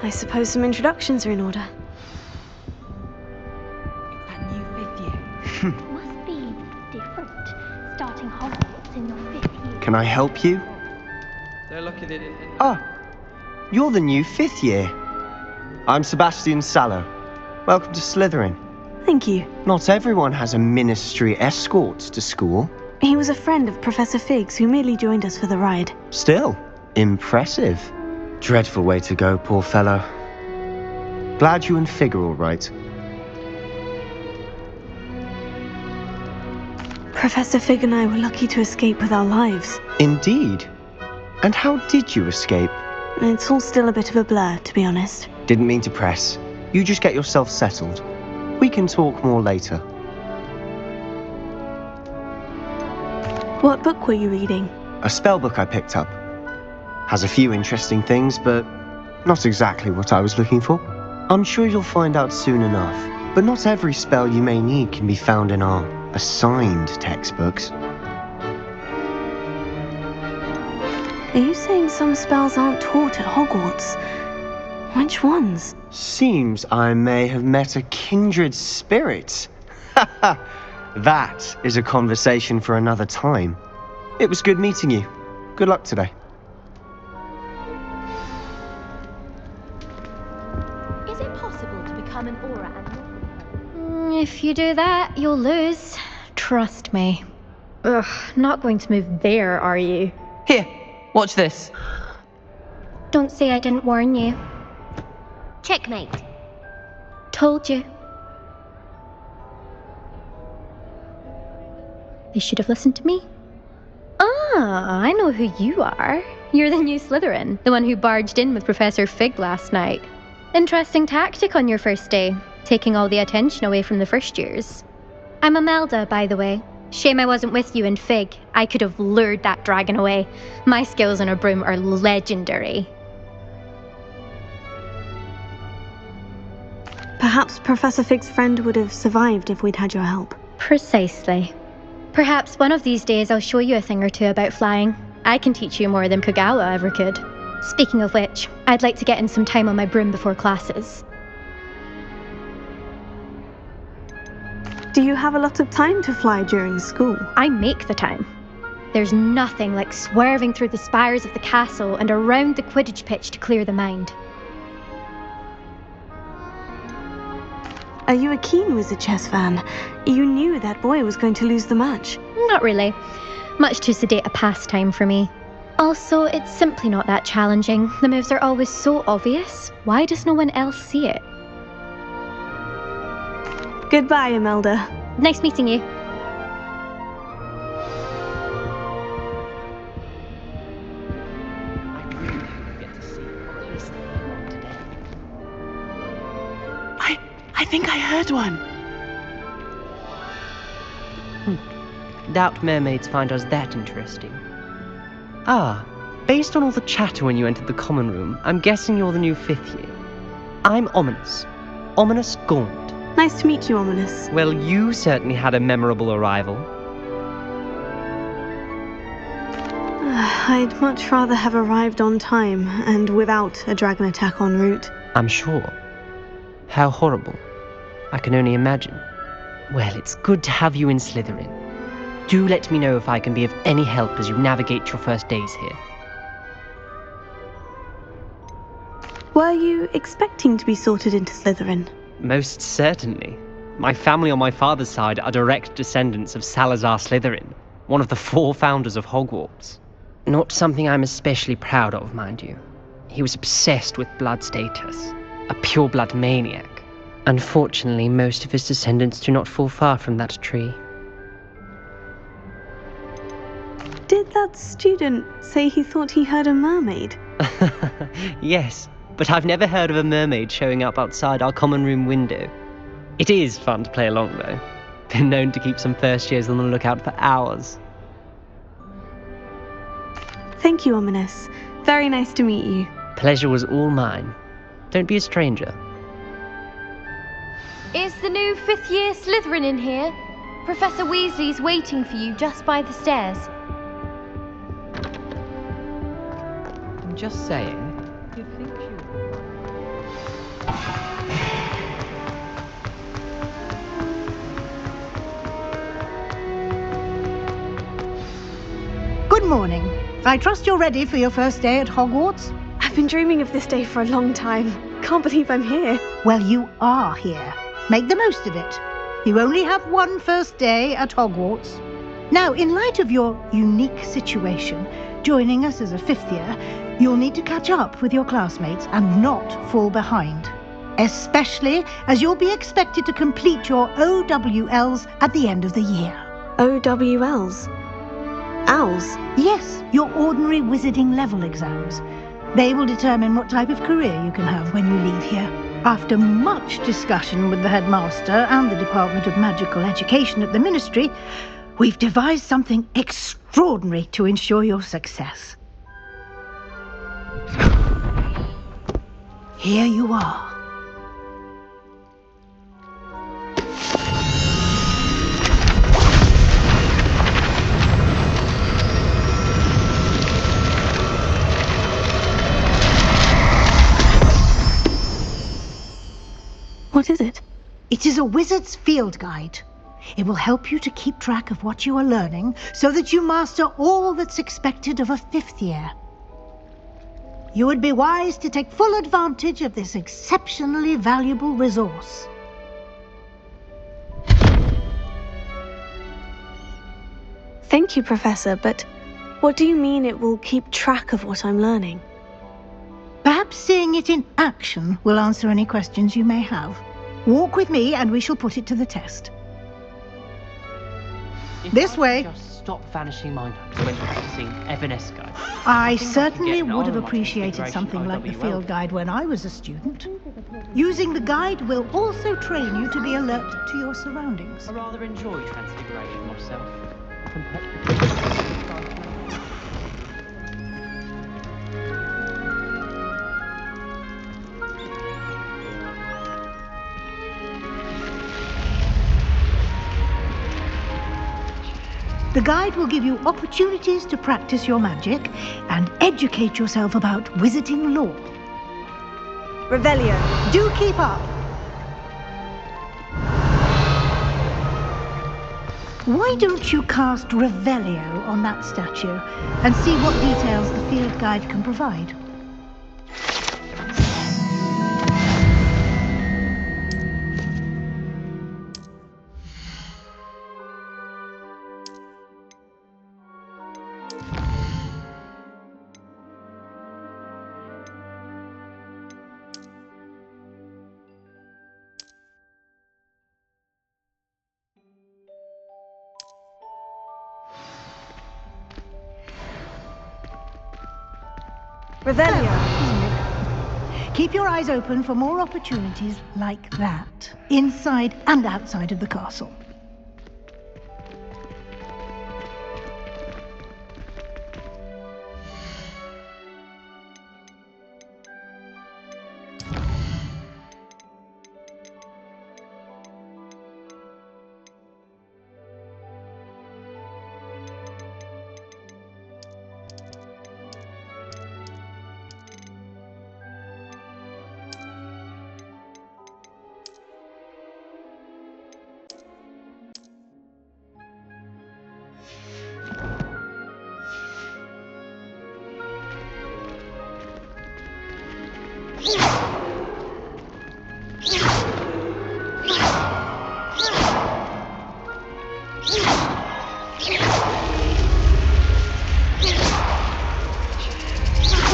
I suppose some introductions are in order. It's that new 5th year. Must be different, starting Hogwarts in your 5th year. Can I help you? They're lucky they didn't. Ah, you're the new 5th year. I'm Sebastian Sallow. Welcome to Slytherin. Thank you. Not everyone has a ministry escort to school. He was a friend of Professor Fig's who merely joined us for the ride. Still, impressive. Dreadful way to go, poor fellow. Glad you and Fig are all right. Professor Fig and I were lucky to escape with our lives. Indeed. And how did you escape? It's all still a bit of a blur, to be honest. Didn't mean to press. You just get yourself settled. We can talk more later. What book were you reading? A spell book I picked up. Has a few interesting things, but not exactly what I was looking for. I'm sure you'll find out soon enough. But not every spell you may need can be found in our assigned textbooks. Are you saying some spells aren't taught at Hogwarts? Which ones? Seems I may have met a kindred spirit. That is a conversation for another time. It was good meeting you. Good luck today. Is it possible to become an aura animal? If you do that, you'll lose. Trust me. Ugh, not going to move there, are you? Here, watch this. Don't say I didn't warn you. Checkmate. Told you. They should have listened to me. Ah, I know who you are. You're the new Slytherin, the one who barged in with Professor Fig last night. Interesting tactic on your first day, taking all the attention away from the first years. I'm Imelda, by the way. Shame I wasn't with you and Fig. I could have lured that dragon away. My skills on a broom are legendary. Perhaps Professor Fig's friend would have survived if we'd had your help. Precisely. Perhaps one of these days I'll show you a thing or two about flying. I can teach you more than Kogawa ever could. Speaking of which, I'd like to get in some time on my broom before classes. Do you have a lot of time to fly during school? I make the time. There's nothing like swerving through the spires of the castle and around the Quidditch pitch to clear the mind. Are you a keen Wizard chess fan? You knew that boy was going to lose the match. Not really. Much too sedate a pastime for me. Also, it's simply not that challenging. The moves are always so obvious. Why does no one else see it? Goodbye, Imelda. Nice meeting you. I think I heard one. Doubt mermaids find us that interesting. Ah, based on all the chatter when you entered the common room, I'm guessing you're the new 5th year. I'm Ominous. Ominous Gaunt. Nice to meet you, Ominous. Well, you certainly had a memorable arrival. I'd much rather have arrived on time and without a dragon attack en route. I'm sure. How horrible. I can only imagine. Well, it's good to have you in Slytherin. Do let me know if I can be of any help as you navigate your first days here. Were you expecting to be sorted into Slytherin? Most certainly. My family on my father's side are direct descendants of Salazar Slytherin, one of the 4 founders of Hogwarts. Not something I'm especially proud of, mind you. He was obsessed with blood status, a pure-blood maniac. Unfortunately, most of his descendants do not fall far from that tree. Did that student say he thought he heard a mermaid? Yes, but I've never heard of a mermaid showing up outside our common room window. It is fun to play along, though. Been known to keep some first years on the lookout for hours. Thank you, Ominous. Very nice to meet you. Pleasure was all mine. Don't be a stranger. Is the new 5th year Slytherin in here? Professor Weasley's waiting for you just by the stairs. I'm just saying. You think you... Good morning. I trust you're ready for your first day at Hogwarts? I've been dreaming of this day for a long time. Can't believe I'm here. Well, you are here. Make the most of it. You only have one first day at Hogwarts. Now, in light of your unique situation, joining us as a fifth year, you'll need to catch up with your classmates and not fall behind. Especially as you'll be expected to complete your OWLs at the end of the year. OWLs? Owls? Yes, your ordinary wizarding level exams. They will determine what type of career you can have when you leave here. After much discussion with the headmaster and the Department of Magical Education at the Ministry, we've devised something extraordinary to ensure your success. Here you are. What is it? It is a wizard's field guide. It will help you to keep track of what you are learning so that you master all that's expected of a fifth year. You would be wise to take full advantage of this exceptionally valuable resource. Thank you, Professor, but what do you mean it will keep track of what I'm learning? Perhaps seeing it in action will answer any questions you may have. Walk with me and we shall put it to the test. This way. Just stop vanishing mind hooks when practicing Evanesco. I certainly would have appreciated something like the field guide when I was a student. Using the guide will also train you to be alert to your surroundings. I rather enjoy transfiguration myself. The guide will give you opportunities to practice your magic and educate yourself about wizarding lore. Revelio. Do keep up! Why don't you cast Revelio on that statue and see what details the field guide can provide? Revelio. Keep your eyes open for more opportunities like that, inside and outside of the castle.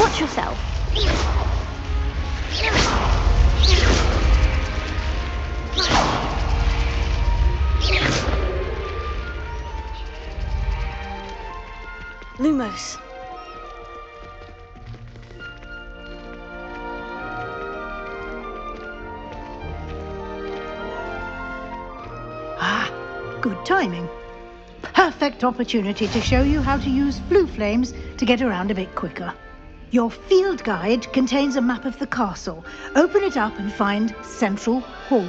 Watch yourself. Lumos. Good timing. Perfect opportunity to show you how to use blue flames to get around a bit quicker. Your field guide contains a map of the castle. Open it up and find Central Hall.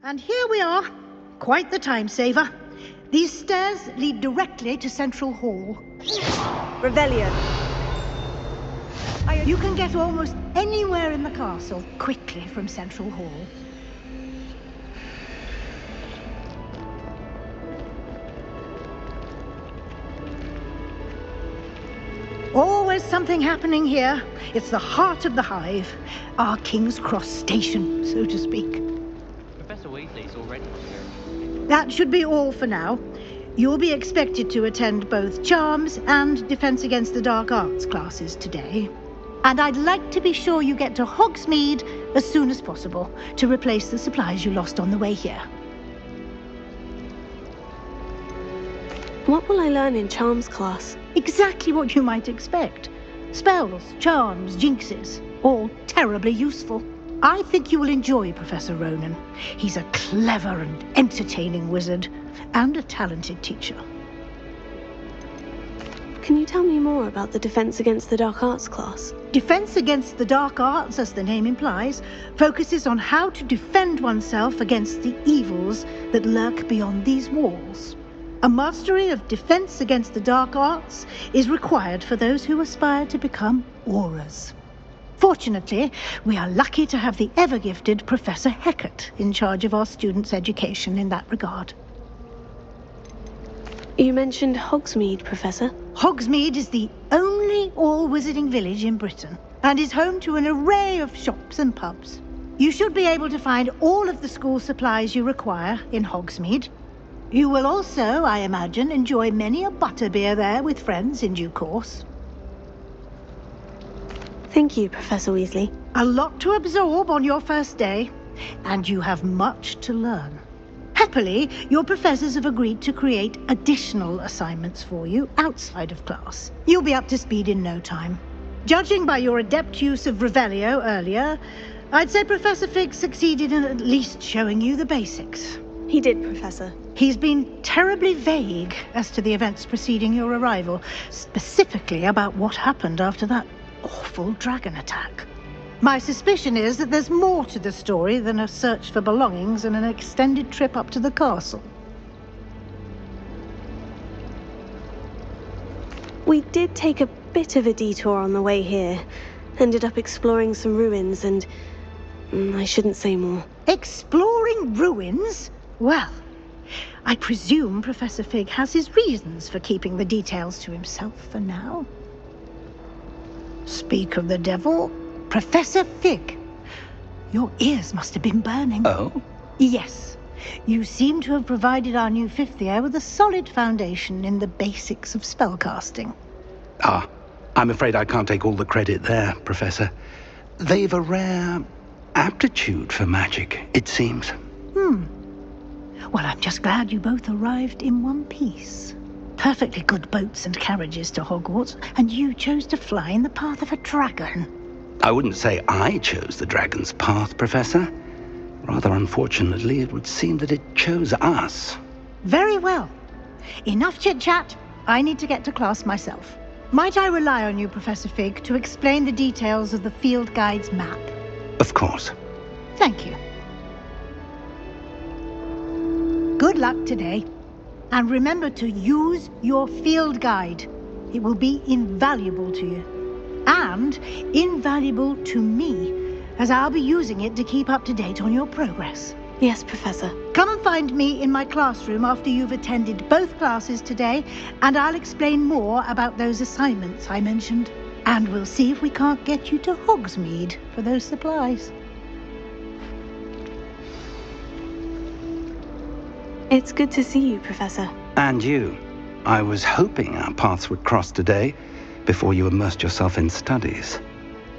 And here we are. Quite the time saver. These stairs lead directly to Central Hall. Revelio. You can get almost anywhere in the castle quickly from Central Hall. Always something happening here. It's the heart of the hive. Our King's Cross station, so to speak. Professor Weasley's already here. That should be all for now. You'll be expected to attend both Charms and Defense Against the Dark Arts classes today. And I'd like to be sure you get to Hogsmeade as soon as possible to replace the supplies you lost on the way here. What will I learn in Charms class? Exactly what you might expect. Spells, charms, jinxes, all terribly useful. I think you will enjoy Professor Ronan. He's a clever and entertaining wizard, and a talented teacher. Can you tell me more about the Defense Against the Dark Arts class? Defense Against the Dark Arts, as the name implies, focuses on how to defend oneself against the evils that lurk beyond these walls. A mastery of Defense Against the Dark Arts is required for those who aspire to become auras. Fortunately, we are lucky to have the ever-gifted Professor Hecat in charge of our students' education in that regard. You mentioned Hogsmeade, Professor. Hogsmeade is the only all-wizarding village in Britain and is home to an array of shops and pubs. You should be able to find all of the school supplies you require in Hogsmeade. You will also, I imagine, enjoy many a butterbeer there with friends in due course. Thank you, Professor Weasley. A lot to absorb on your first day, and you have much to learn. Happily, your professors have agreed to create additional assignments for you outside of class. You'll be up to speed in no time. Judging by your adept use of Revelio earlier, I'd say Professor Fig succeeded in at least showing you the basics. He did, Professor. He's been terribly vague as to the events preceding your arrival, specifically about what happened after that awful dragon attack. My suspicion is that there's more to the story than a search for belongings and an extended trip up to the castle. We did take a bit of a detour on the way here. Ended up exploring some ruins and... I shouldn't say more. Exploring ruins? Well, I presume Professor Fig has his reasons for keeping the details to himself for now. Speak of the devil, Professor Fig. Your ears must have been burning. Oh? Yes. You seem to have provided our new fifth year with a solid foundation in the basics of spellcasting. Ah, I'm afraid I can't take all the credit there, Professor. They've a rare aptitude for magic, it seems. Well, I'm just glad you both arrived in one piece. Perfectly good boats and carriages to Hogwarts, and you chose to fly in the path of a dragon. I wouldn't say I chose the dragon's path, Professor. Rather unfortunately, it would seem that it chose us. Very well. Enough chit-chat. I need to get to class myself. Might I rely on you, Professor Fig, to explain the details of the field guide's map? Of course. Thank you. Good luck today. And remember to use your field guide. It will be invaluable to you. And invaluable to me, as I'll be using it to keep up to date on your progress. Yes, Professor. Come and find me in my classroom after you've attended both classes today, and I'll explain more about those assignments I mentioned. And we'll see if we can't get you to Hogsmeade for those supplies. It's good to see you, Professor. And you. I was hoping our paths would cross today, before you immersed yourself in studies.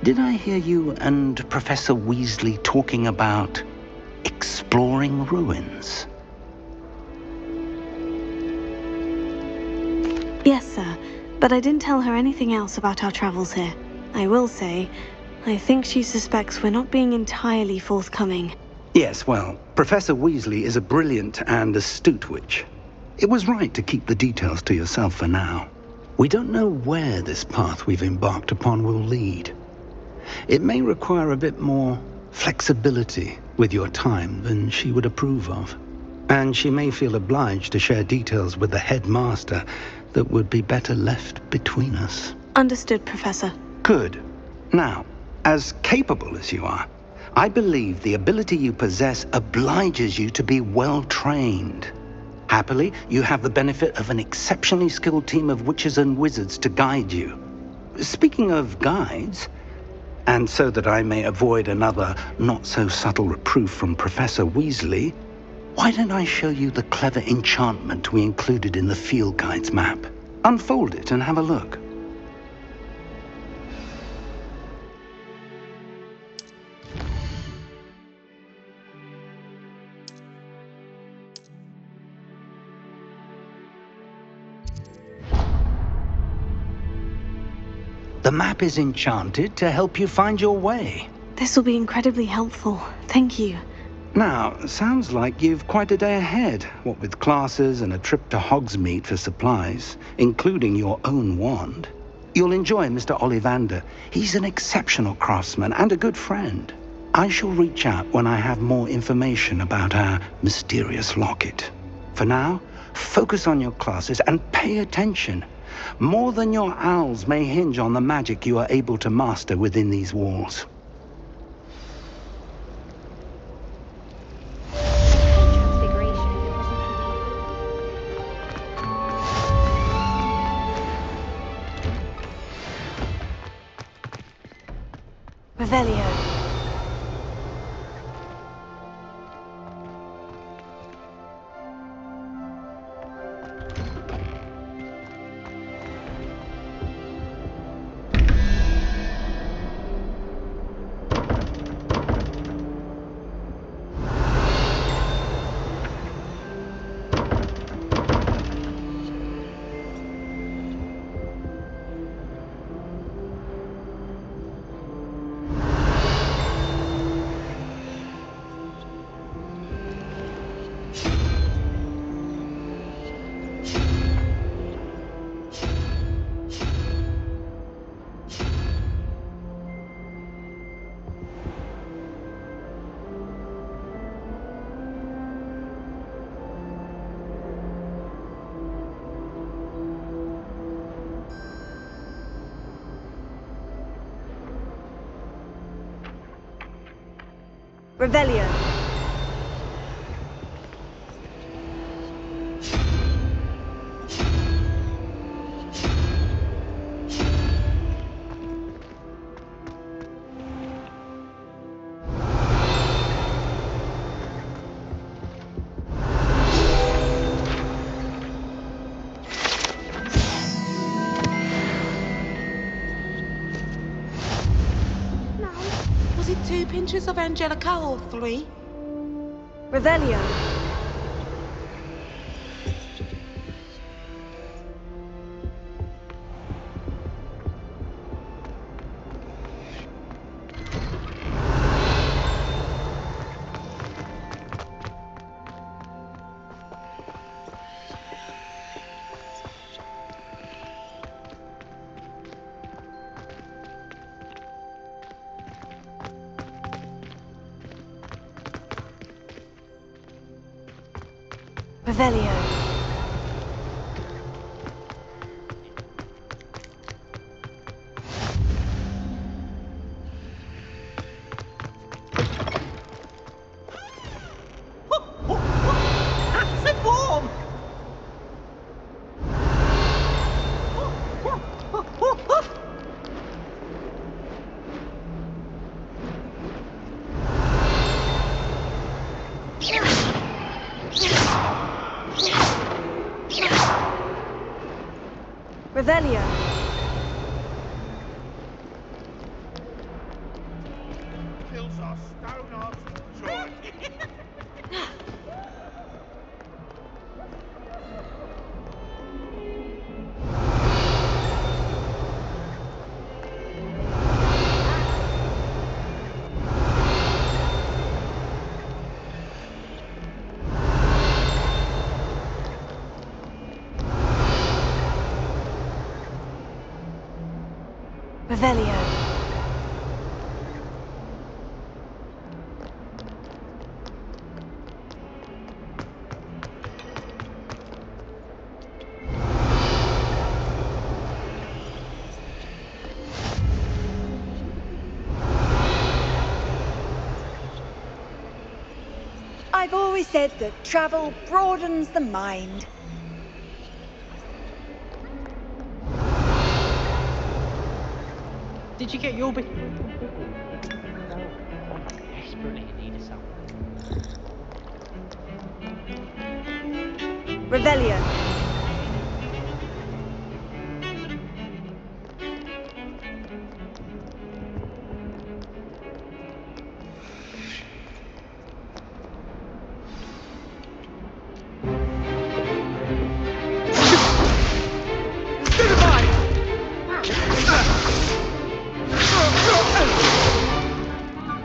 Did I hear you and Professor Weasley talking about exploring ruins? Yes, sir. But I didn't tell her anything else about our travels here. I will say, I think she suspects we're not being entirely forthcoming. Yes, well, Professor Weasley is a brilliant and astute witch. It was right to keep the details to yourself for now. We don't know where this path we've embarked upon will lead. It may require a bit more flexibility with your time than she would approve of. And she may feel obliged to share details with the headmaster that would be better left between us. Understood, Professor. Good. Now, as capable as you are, I believe the ability you possess obliges you to be well trained. Happily, you have the benefit of an exceptionally skilled team of witches and wizards to guide you. Speaking of guides, and so that I may avoid another not-so-subtle reproof from Professor Weasley, why don't I show you the clever enchantment we included in the field guide's map? Unfold it and have a look. The map is enchanted to help you find your way. This will be incredibly helpful. Thank you. Now, sounds like you've quite a day ahead, what with classes and a trip to Hogsmeade for supplies, including your own wand. You'll enjoy Mr. Ollivander. He's an exceptional craftsman and a good friend. I shall reach out when I have more information about our mysterious locket. For now, focus on your classes and pay attention. More than your owls may hinge on the magic you are able to master within these walls. Revelio. Revelio. Was it 2 pinches of Angelica or 3? Revelio. Revelio. Acid warm! Revelio. Kills our stone hearts with joy. Revelio. I've always said that travel broadens the mind. Did you get your bit? Desperately in need of something. Revelio.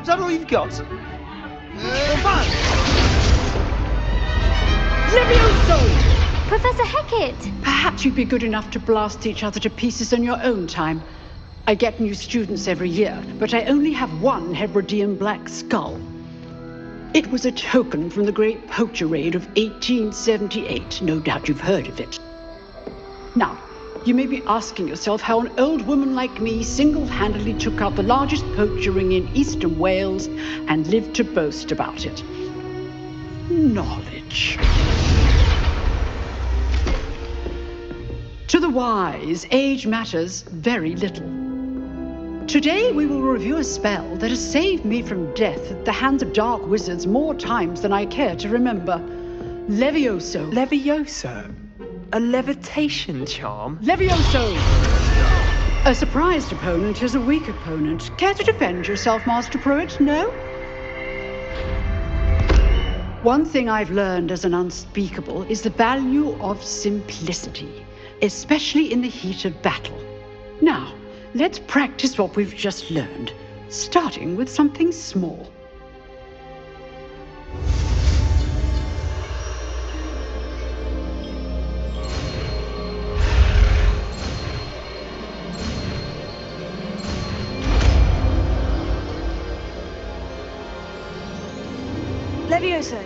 Is that all you've got? Levioso! Professor Hecat! Perhaps you'd be good enough to blast each other to pieces in your own time. I get new students every year, but I only have one Hebridean black skull. It was a token from the Great Poacher Raid of 1878. No doubt you've heard of it. Now, you may be asking yourself how an old woman like me single-handedly took out the largest poacher ring in eastern Wales and lived to boast about it. Knowledge. To the wise, age matters very little. Today we will review a spell that has saved me from death at the hands of dark wizards more times than I care to remember. Levioso. Levioso? A levitation charm? Levioso! A surprised opponent is a weak opponent. Care to defend yourself, Master Pruitt? No? One thing I've learned as an unspeakable is the value of simplicity, especially in the heat of battle. Now, let's practice what we've just learned, starting with something small. Levioso.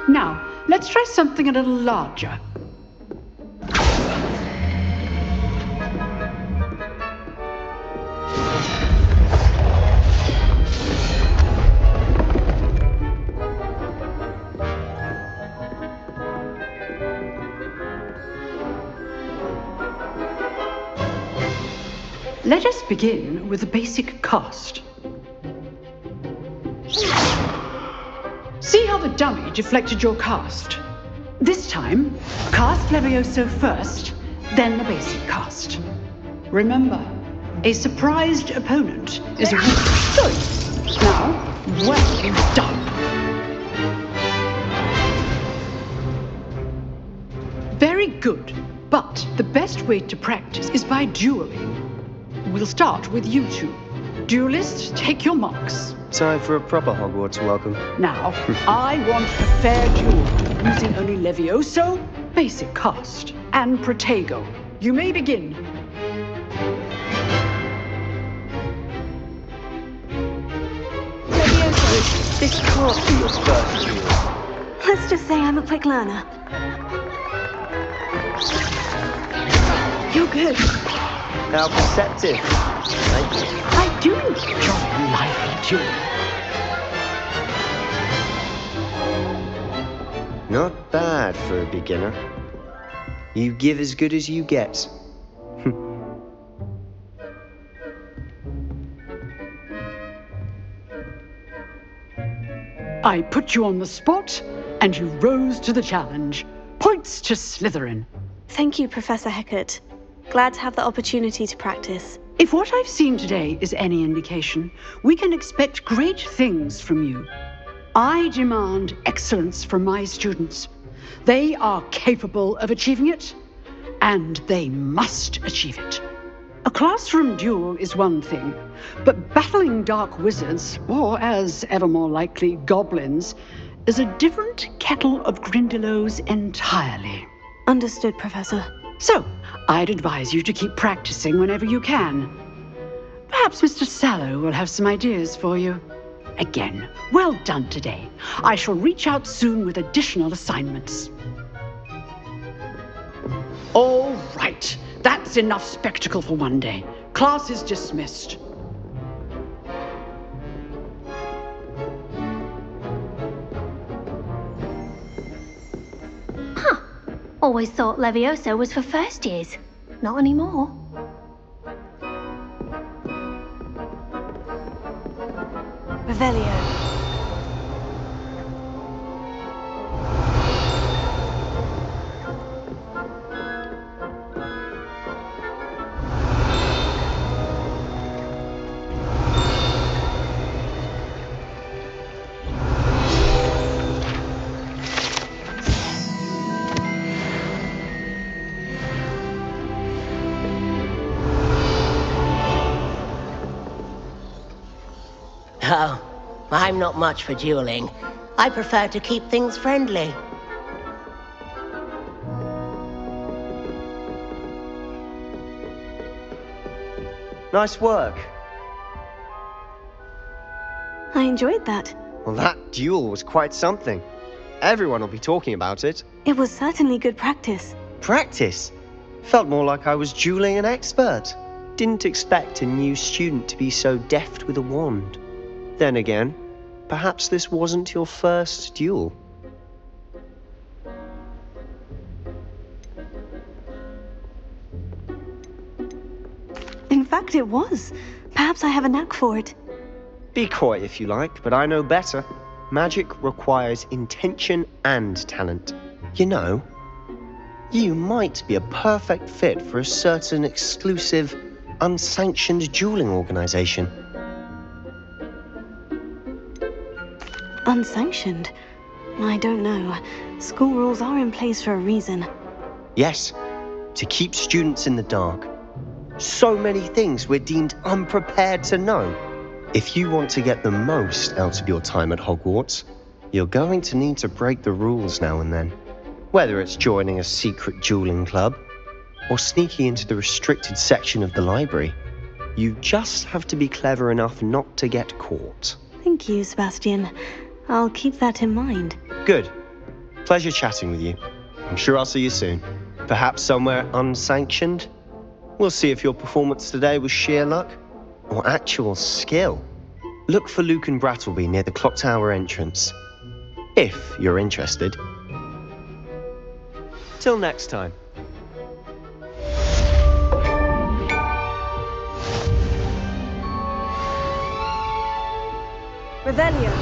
Now, let's try something a little larger. Let us begin with a basic cast. See how the dummy deflected your cast? This time, cast Levioso first, then the basic cast. Remember, a surprised opponent is a weak. Good. Now, well done. Very good, but the best way to practice is by dueling. We'll start with you two. Duelists, take your marks. Time for a proper Hogwarts welcome. Now, I want a fair duel, using only Levioso, basic cast, and Protego. You may begin. Levioso. This can't be your first duel. Let's just say I'm a quick learner. You're good. How perceptive. Thank you. I do enjoy a lively duel. Not bad for a beginner. You give as good as you get. I put you on the spot, and you rose to the challenge. Points to Slytherin. Thank you, Professor Hecat. Glad to have the opportunity to practice. If what I've seen today is any indication, we can expect great things from you. I demand excellence from my students. They are capable of achieving it, and they must achieve it. A classroom duel is one thing, but battling dark wizards, or as ever more likely, goblins, is a different kettle of Grindylows entirely. Understood, Professor. So, I'd advise you to keep practicing whenever you can. Perhaps Mr. Sallow will have some ideas for you. Again, well done today. I shall reach out soon with additional assignments. All right, That's enough spectacle for one day. Class is dismissed. Huh. Always thought Levioso was for first years. Not anymore. Revelio. Oh, I'm not much for dueling. I prefer to keep things friendly. Nice work. I enjoyed that. Well, that duel was quite something. Everyone will be talking about it. It was certainly good practice. Practice? Felt more like I was dueling an expert. Didn't expect a new student to be so deft with a wand. Then again, perhaps this wasn't your first duel. In fact, it was. Perhaps I have a knack for it. Be coy if you like, but I know better. Magic requires intention and talent. You know, you might be a perfect fit for a certain exclusive, unsanctioned dueling organization. Unsanctioned? I don't know. School rules are in place for a reason. Yes, to keep students in the dark. So many things we're deemed unprepared to know. If you want to get the most out of your time at Hogwarts, you're going to need to break the rules now and then. Whether it's joining a secret dueling club, or sneaking into the restricted section of the library, you just have to be clever enough not to get caught. Thank you, Sebastian. I'll keep that in mind. Good. Pleasure chatting with you. I'm sure I'll see you soon. Perhaps somewhere unsanctioned? We'll see if your performance today was sheer luck or actual skill. Look for Luke and Brattleby near the clock tower entrance, if you're interested. Till next time. Revelio.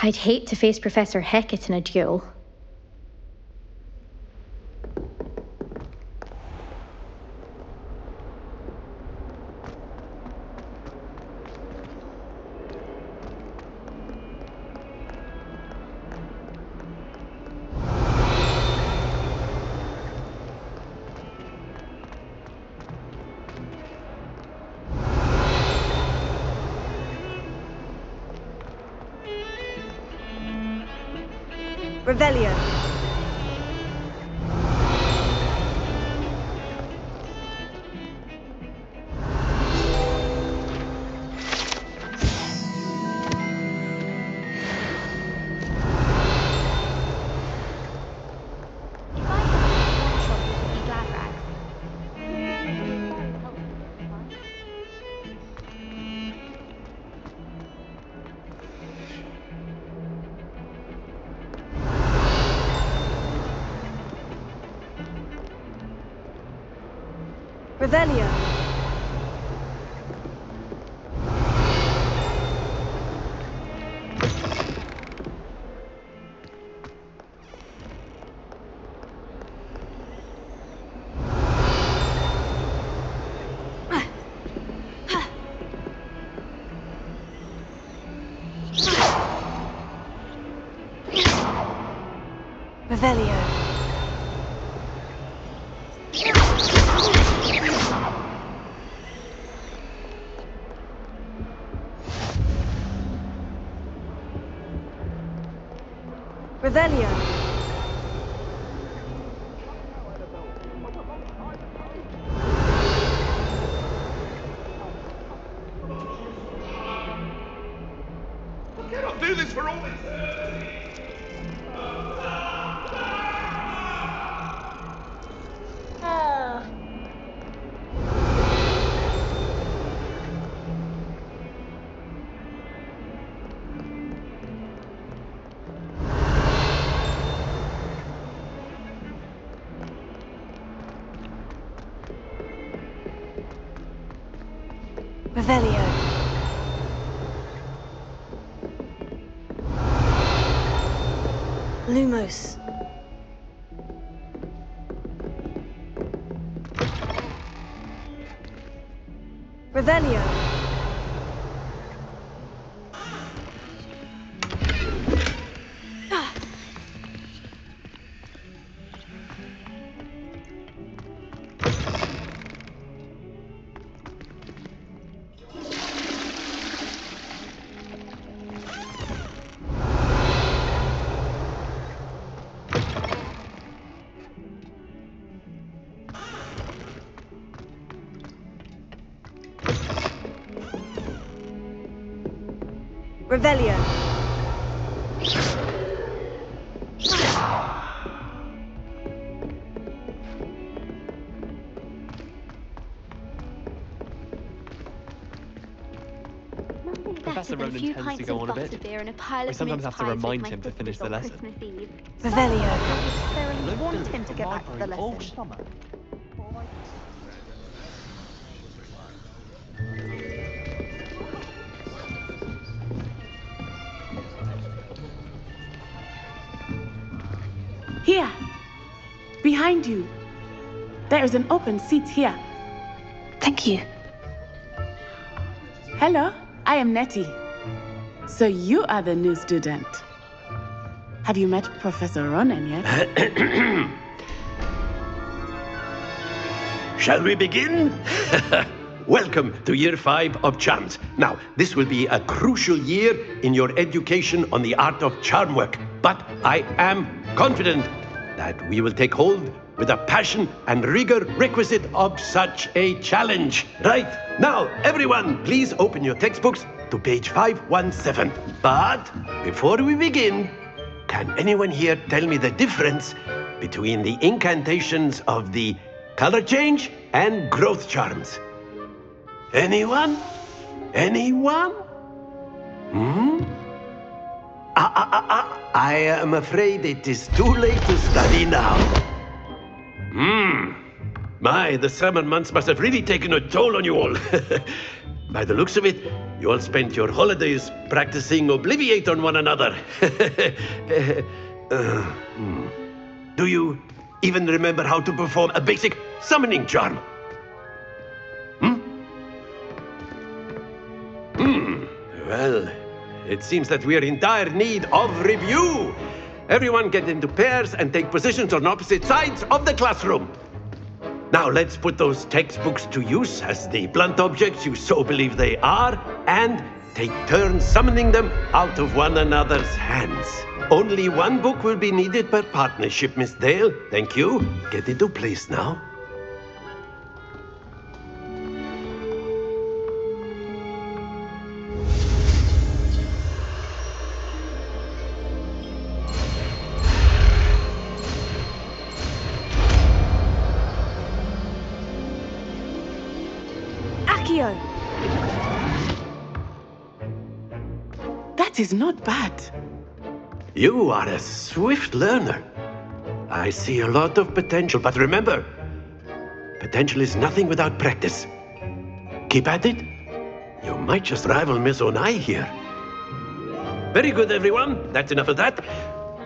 I'd hate to face Professor Hecat in a duel. Revelio. Revelio. Revelio. Revelio. I cannot do this for all. Revelio. Lumos. Revelio. Revelio. Professor Ronan tends to go on a bit. We sometimes have to remind him to finish the lesson. Revelio. Want him to go back to the lesson. Here, behind you. There is an open seat here. Thank you. Hello, I am Nettie. So you are the new student. Have you met Professor Ronan yet? Shall we begin? Welcome to Year 5 of Charms. Now, this will be a crucial year in your education on the art of charm work. But I am confident that we will take hold with the passion and rigor requisite of such a challenge. Right, now, everyone, please open your textbooks to page 517. But before we begin, can anyone here tell me the difference between the incantations of the color change and growth charms? Anyone? Anyone? I am afraid it is too late to study now. My, the summer months must have really taken a toll on you all. By the looks of it, you all spent your holidays practicing Obliviate on one another. Do you even remember how to perform a basic summoning charm? Well, it seems that we are in dire need of review. Everyone get into pairs and take positions on opposite sides of the classroom. Now let's put those textbooks to use as the blunt objects you so believe they are, and take turns summoning them out of one another's hands. Only one book will be needed per partnership, Miss Dale. Thank you. Get into place now. That is not bad. You are a swift learner. I see a lot of potential, but remember, potential is nothing without practice. Keep at it. You might just rival Miss Onai here. Very good, everyone. That's enough of that.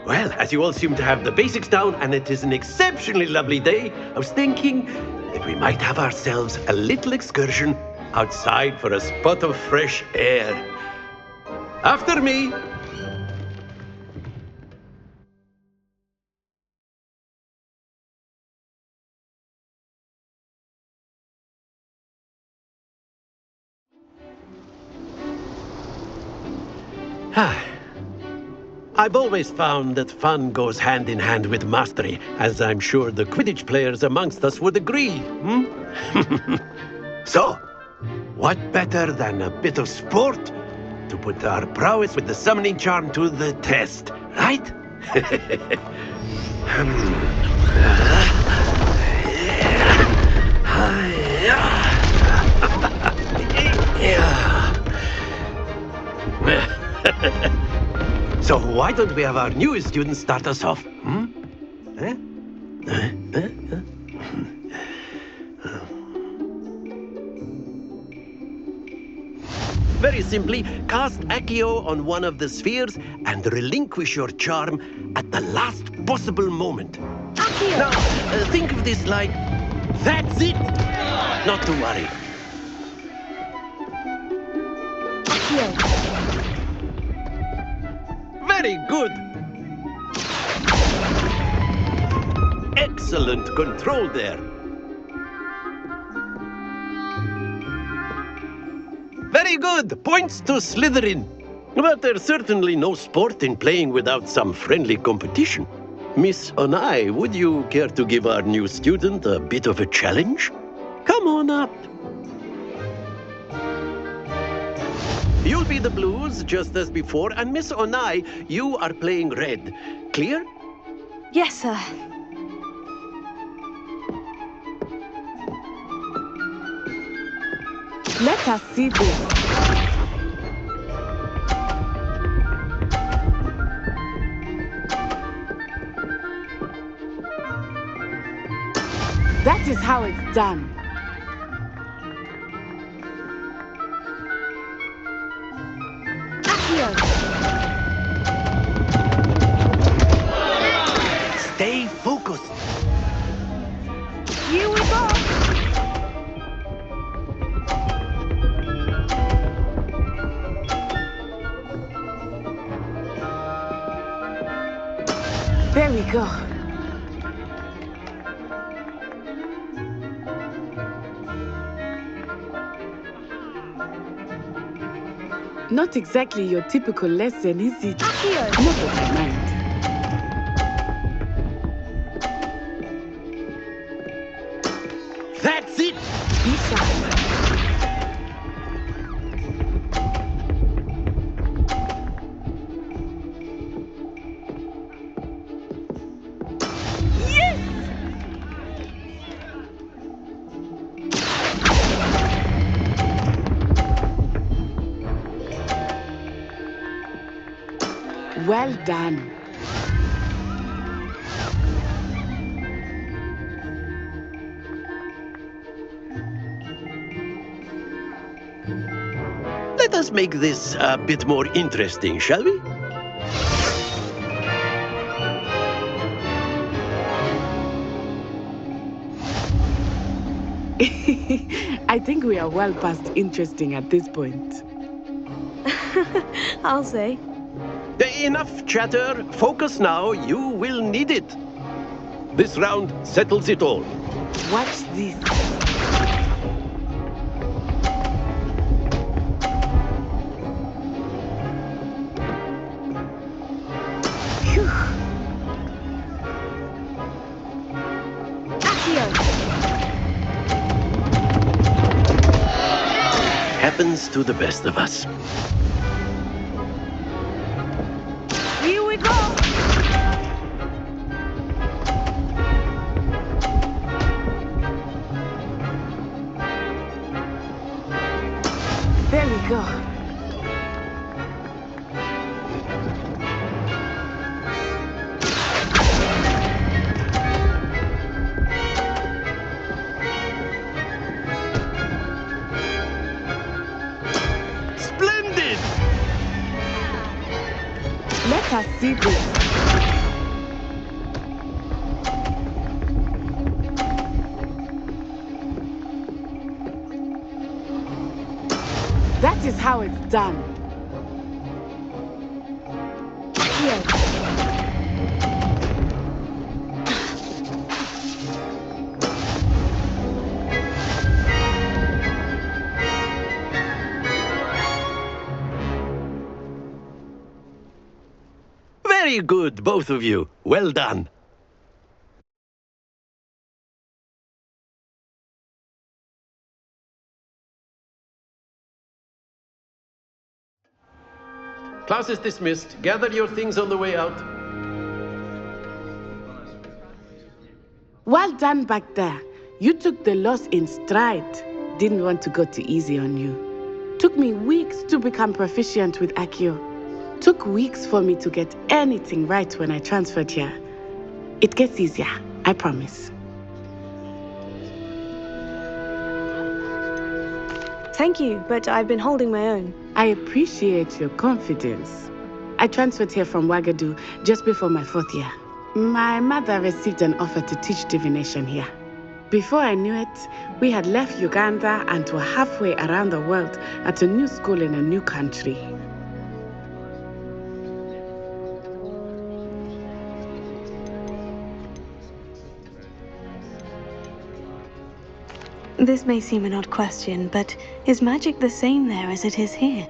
Well, as you all seem to have the basics down, and it is an exceptionally lovely day, I was thinking that we might have ourselves a little excursion outside for a spot of fresh air. After me. I've always found that fun goes hand in hand with mastery, as I'm sure the Quidditch players amongst us would agree. So, what better than a bit of sport to put our prowess with the summoning charm to the test, right? So why don't we have our newest student start us off? very simply, cast Accio on one of the spheres and relinquish your charm at the last possible moment. Accio! Now, think of this like, that's it! Not to worry. Accio! Very good! Excellent control there. Very good! Points to Slytherin. But there's certainly no sport in playing without some friendly competition. Miss Onai, would you care to give our new student a bit of a challenge? Come on up. You'll be the blues, just as before, and Miss Onai, you are playing red. Clear? Yes, sir. Let us see this. That is how it's done. Accio! Stay focused. Here we go! There we go. Not exactly your typical lesson, is it? Accio! Not that I mind. That's it! Be sharp. Well done. Let us make this a bit more interesting, shall we? I think we are well past interesting at this point. I'll say. Enough chatter. Focus now. You will need it. This round settles it all. Watch this. Phew. Accio! Happens to the best of us. Here we go! There we go. Splendid! Let us see this. That is how it's done. Very good, both of you. Well done. Class is dismissed. Gather your things on the way out. Well done back there. You took the loss in stride. Didn't want to go too easy on you. Took me weeks to become proficient with Accio. Took weeks for me to get anything right when I transferred here. It gets easier, I promise. Thank you, but I've been holding my own. I appreciate your confidence. I transferred here from Wagadu just before my 4th year. My mother received an offer to teach divination here. Before I knew it, we had left Uganda and were halfway around the world at a new school in a new country. This may seem an odd question, but is magic the same there as it is here?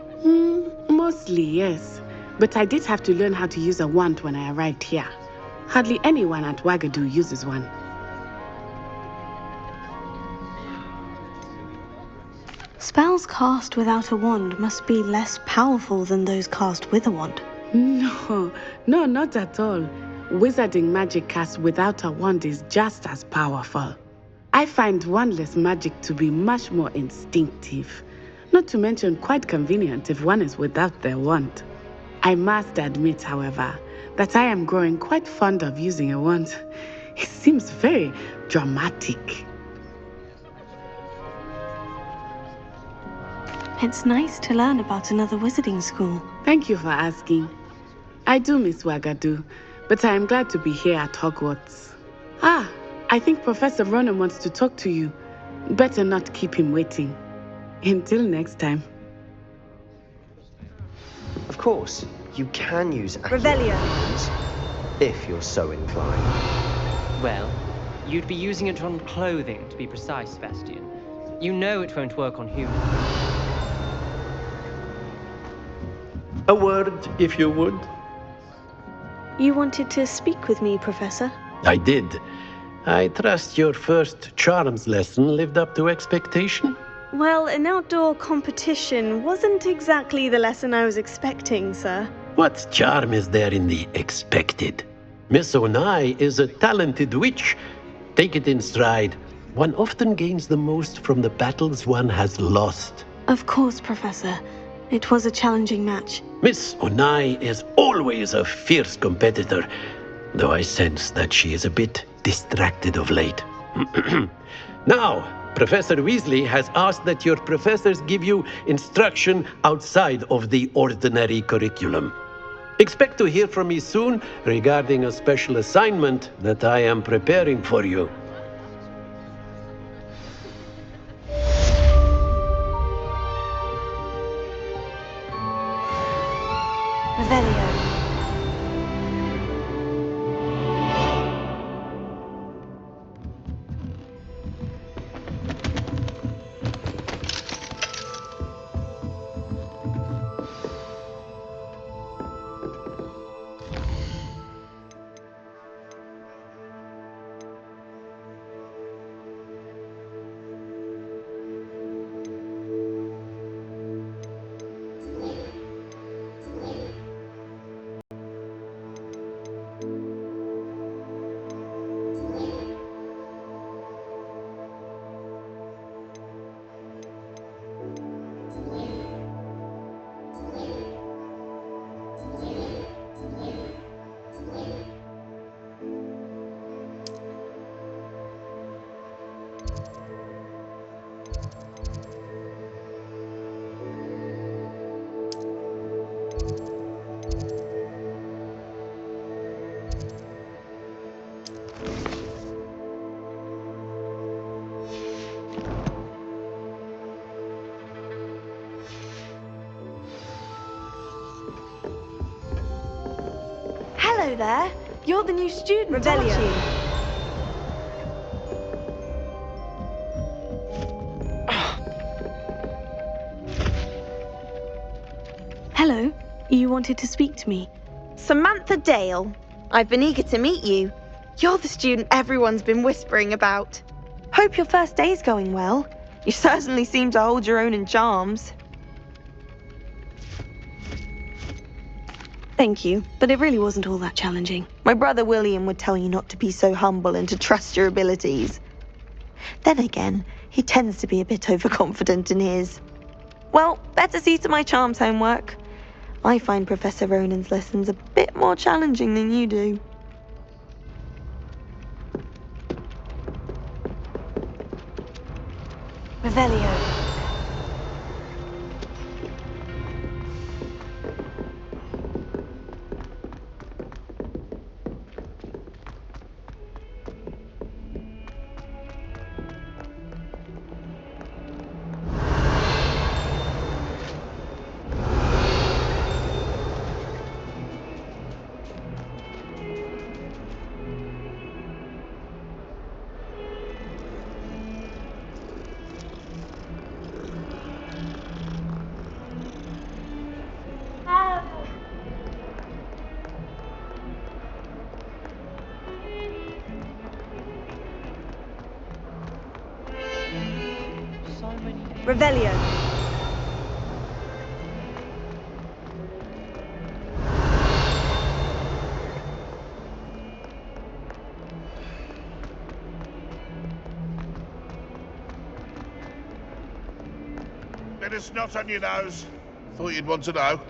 Mostly, yes. But I did have to learn how to use a wand when I arrived here. Hardly anyone at Wagadu uses one. Spells cast without a wand must be less powerful than those cast with a wand. No, not at all. Wizarding magic cast without a wand is just as powerful. I find wandless magic to be much more instinctive, not to mention quite convenient if one is without their wand. I must admit, however, that I am growing quite fond of using a wand. It seems very dramatic. It's nice to learn about another wizarding school. Thank you for asking. I do miss Wagadu, but I am glad to be here at Hogwarts. I think Professor Ronan wants to talk to you. Better not keep him waiting. Until next time. Of course, you can use Revelio. if you're so inclined. Well, you'd be using it on clothing, to be precise, Sebastian. You know it won't work on humans. A word, if you would. You wanted to speak with me, Professor? I did. I trust your first charms lesson lived up to expectation? Well, an outdoor competition wasn't exactly the lesson I was expecting, sir. What charm is there in the expected? Miss Onai is a talented witch. Take it in stride. One often gains the most from the battles one has lost. Of course, Professor. It was a challenging match. Miss Onai is always a fierce competitor, though I sense that she is a bit distracted of late. Now, Professor Weasley has asked that your professors give you instruction outside of the ordinary curriculum. Expect to hear from me soon regarding a special assignment that I am preparing for you. Revelio. Hello there. You're the new student, Revelio. aren't you? Hello. You wanted to speak to me? Samantha Dale. I've been eager to meet you. You're the student everyone's been whispering about. Hope your first day's going well. You certainly seem to hold your own in charms. Thank you, but it really wasn't all that challenging. My brother William would tell you not to be so humble and to trust your abilities. Then again, he tends to be a bit overconfident in his. Well, better see to my charms homework. I find Professor Ronan's lessons a bit more challenging than you do. Revelio. Revelio. Bit of snot on your nose. Thought you'd want to know.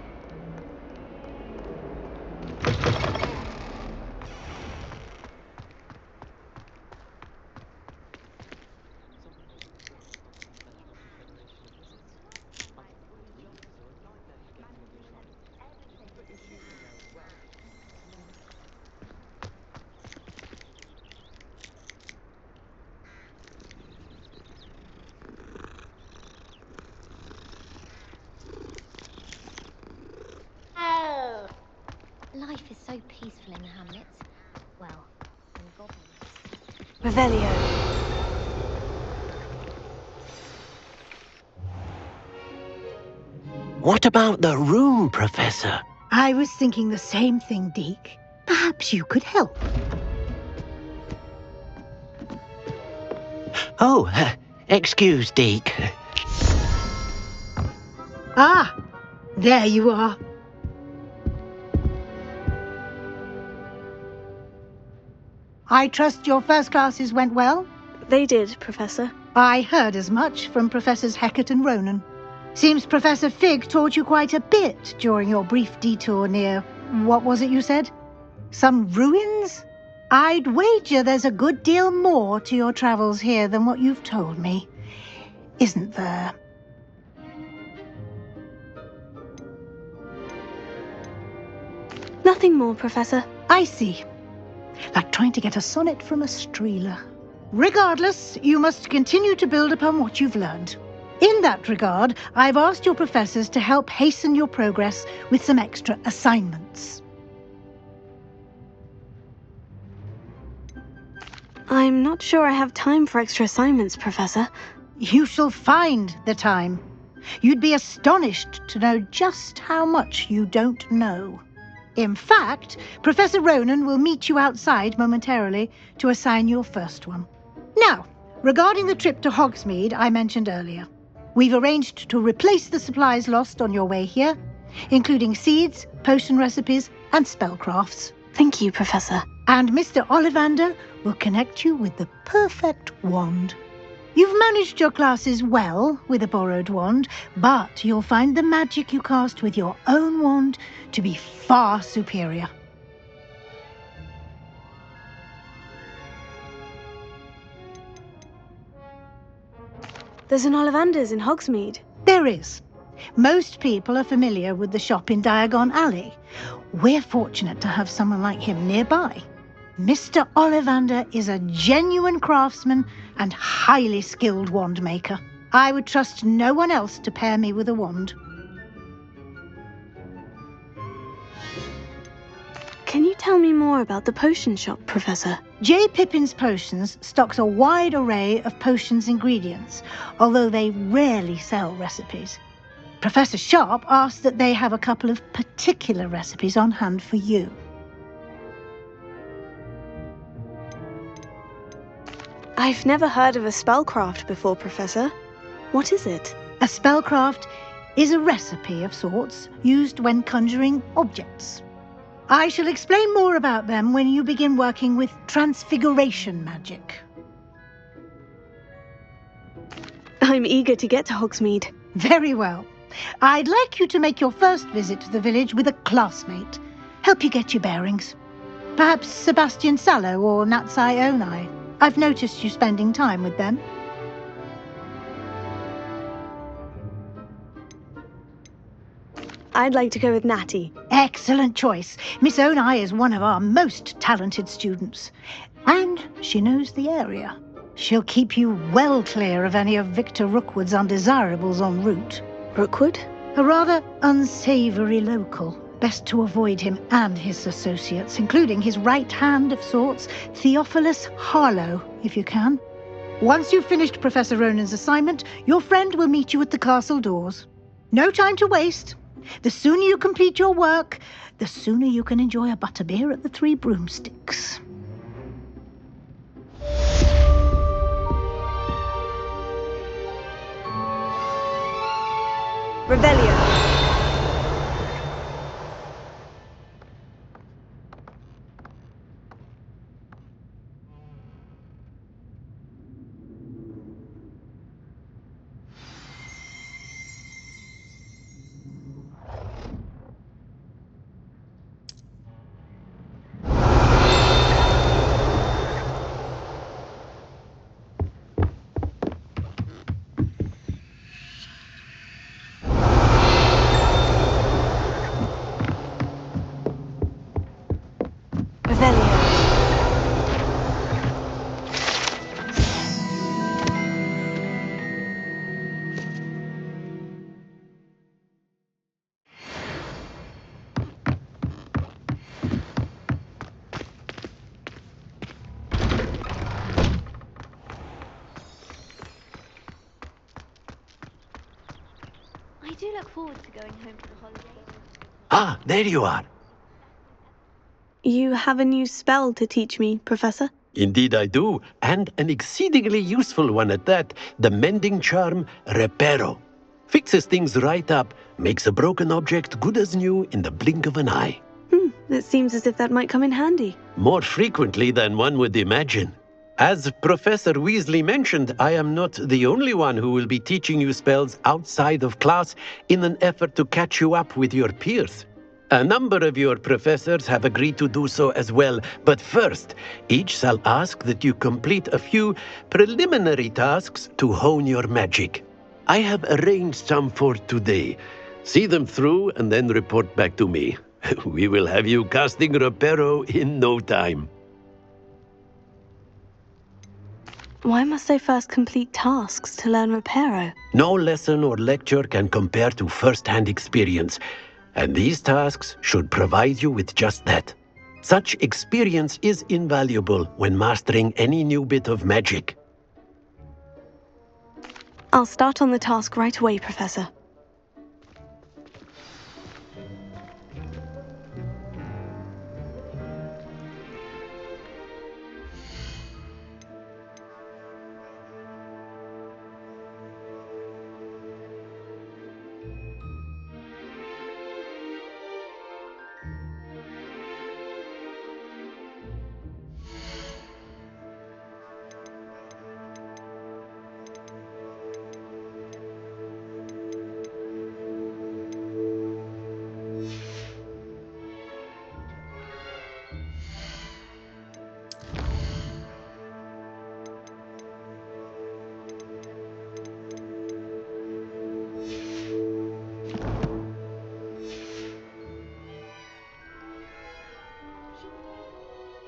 Life is so peaceful in the hamlets. Well, when goblins... Revelio. What about the room, Professor? I was thinking the same thing, Deke. Perhaps you could help. Oh, excuse, Deke. Ah, there you are. I trust your first classes went well? They did, Professor. I heard as much from Professors Hecat and Ronan. Seems Professor Fig taught you quite a bit during your brief detour near... what was it you said? Some ruins? I'd wager there's a good deal more to your travels here than what you've told me. Isn't there? Nothing more, Professor. I see. Like trying to get a sonnet from a streeler. Regardless, you must continue to build upon what you've learned. In that regard, I've asked your professors to help hasten your progress with some extra assignments. I'm not sure I have time for extra assignments, Professor. You shall find the time. You'd be astonished to know just how much you don't know. In fact, Professor Ronan will meet you outside momentarily to assign your first one. Now, regarding the trip to Hogsmeade I mentioned earlier, we've arranged to replace the supplies lost on your way here, including seeds, potion recipes, and spellcrafts. Thank you, Professor. And Mr. Ollivander will connect you with the perfect wand. You've managed your classes well with a borrowed wand, but you'll find the magic you cast with your own wand to be far superior. There's an Ollivander's in Hogsmeade. There is. Most people are familiar with the shop in Diagon Alley. We're fortunate to have someone like him nearby. Mr. Ollivander is a genuine craftsman and highly skilled wand maker. I would trust no one else to pair me with a wand. Can you tell me more about the potion shop, Professor? J. Pippin's Potions stocks a wide array of potions ingredients, although they rarely sell recipes. Professor Sharp asked that they have a couple of particular recipes on hand for you. I've never heard of a spellcraft before, Professor. What is it? A spellcraft is a recipe of sorts used when conjuring objects. I shall explain more about them when you begin working with transfiguration magic. I'm eager to get to Hogsmeade. Very well. I'd like you to make your first visit to the village with a classmate. Help you get your bearings. Perhaps Sebastian Sallow or Natsai Onai. I've noticed you spending time with them. I'd like to go with Natty. Excellent choice. Miss Onai is one of our most talented students. And she knows the area. She'll keep you well clear of any of Victor Rookwood's undesirables en route. Rookwood? A rather unsavoury local. Best to avoid him and his associates, including his right hand of sorts, Theophilus Harlow, if you can. Once you've finished Professor Ronan's assignment, your friend will meet you at the castle doors. No time to waste. The sooner you complete your work, the sooner you can enjoy a butterbeer at the Three Broomsticks. Revelio. I do look forward to going home for the holidays. Ah, there you are. You have a new spell to teach me, Professor? Indeed I do, and an exceedingly useful one at that. The mending charm, Reparo. Fixes things right up, makes a broken object good as new in the blink of an eye. It seems as if that might come in handy. More frequently than one would imagine. As Professor Weasley mentioned, I am not the only one who will be teaching you spells outside of class in an effort to catch you up with your peers. A number of your professors have agreed to do so as well, but first, each shall ask that you complete a few preliminary tasks to hone your magic. I have arranged some for today. See them through and then report back to me. We will have you casting Reparo in no time. Why must I first complete tasks to learn Reparo? No lesson or lecture can compare to first-hand experience, and these tasks should provide you with just that. Such experience is invaluable when mastering any new bit of magic. I'll start on the task right away, Professor.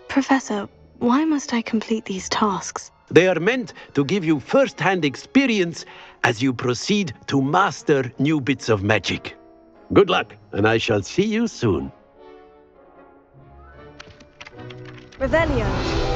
Professor, why must I complete these tasks? They are meant to give you first-hand experience as you proceed to master new bits of magic. Good luck, and I shall see you soon. Revelio.